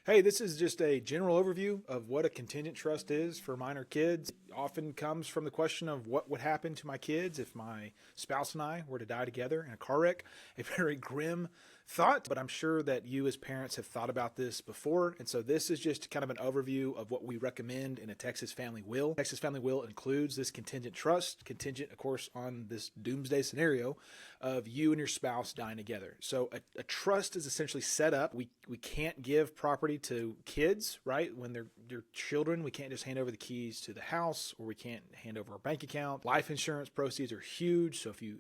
Hey, this is just a general overview of what a contingent trust is for minor kids. It often comes from the question of what would happen to my kids if my spouse and I were to die together in a car wreck. A very grim thought, but I'm sure that you as parents have thought about this before. And so this is just kind of an overview of what we recommend in a Texas family will. Texas family will includes this contingent trust, contingent, of course, on this doomsday scenario of you and your spouse dying together. So a trust is essentially set up. We can't give property to kids, right? When they're children, we can't just hand over the keys to the house, or we can't hand over our bank account. Life insurance proceeds are huge. So if you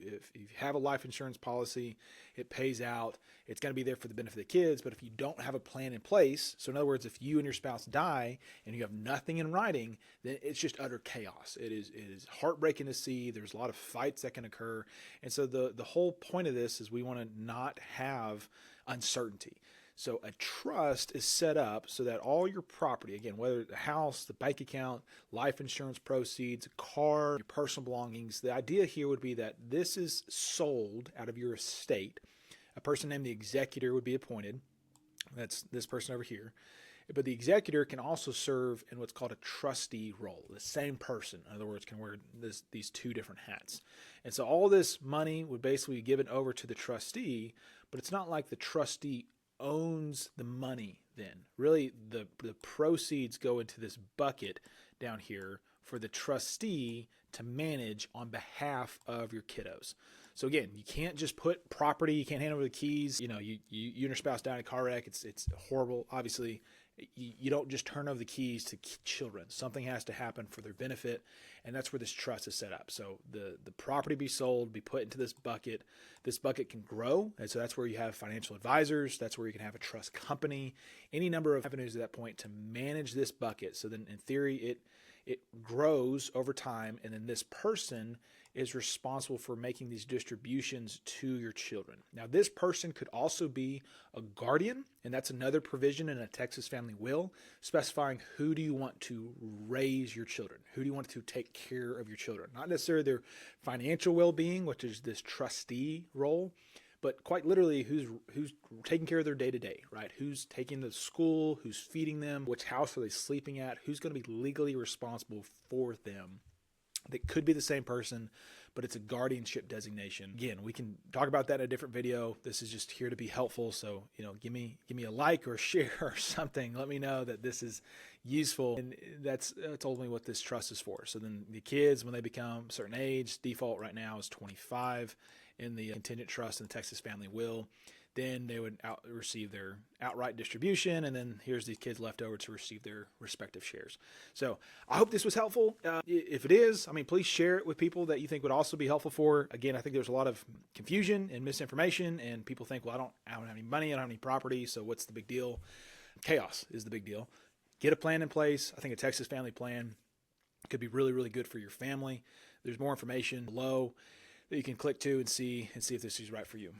have a life insurance policy, it pays out. It's going to be there for the benefit of the kids. But if you don't have a plan in place, so in other words, if you and your spouse die and you have nothing in writing, then it's just utter chaos. It is heartbreaking to see. There's a lot of fights that can occur. And so the whole point of this is we want to not have uncertainty. So a trust is set up so that all your property, again, whether the house, the bank account, life insurance proceeds, a car, your personal belongings, the idea here would be that this is sold out of your estate. A person named the executor would be appointed. That's this person over here. But the executor can also serve in what's called a trustee role. The same person, in other words, can wear these two different hats. And so all this money would basically be given over to the trustee, but it's not like the trustee owns the money then. Really, the proceeds go into this bucket down here for the trustee to manage on behalf of your kiddos. So again, you can't just put property, you can't hand over the keys. You and your spouse die in a car wreck. It's horrible. Obviously, you don't just turn over the keys to children. Something has to happen for their benefit, and that's where this trust is set up. So the property be sold, be put into this bucket. This bucket can grow, and so that's where you have financial advisors. That's where you can have a trust company, any number of avenues at that point to manage this bucket. So then in theory, it grows over time, and then this person is responsible for making these distributions to your children. Now, this person could also be a guardian, and that's another provision in a Texas family will, specifying who do you want to raise your children? Who do you want to take care of your children? Not necessarily their financial well-being, which is this trustee role, but quite literally who's taking care of their day-to-day, right? Who's taking them to school, who's feeding them, which house are they sleeping at, who's going to be legally responsible for them. That could be the same person, but it's a guardianship designation. Again, we can talk about that in a different video. This is just here to be helpful. So, give me a like or a share or something. Let me know that this is useful. And that's ultimately what this trust is for. So then the kids, when they become a certain age, default right now is 25 in the contingent trust in the Texas family will. Then they would receive their outright distribution, and then here's these kids left over to receive their respective shares. So I hope this was helpful. If it is, please share it with people that you think would also be helpful for. Again, I think there's a lot of confusion and misinformation, and people think, well, I don't have any money, I don't have any property, so what's the big deal? Chaos is the big deal. Get a plan in place. I think a Texas family plan could be really, really good for your family. There's more information below that you can click to and see if this is right for you.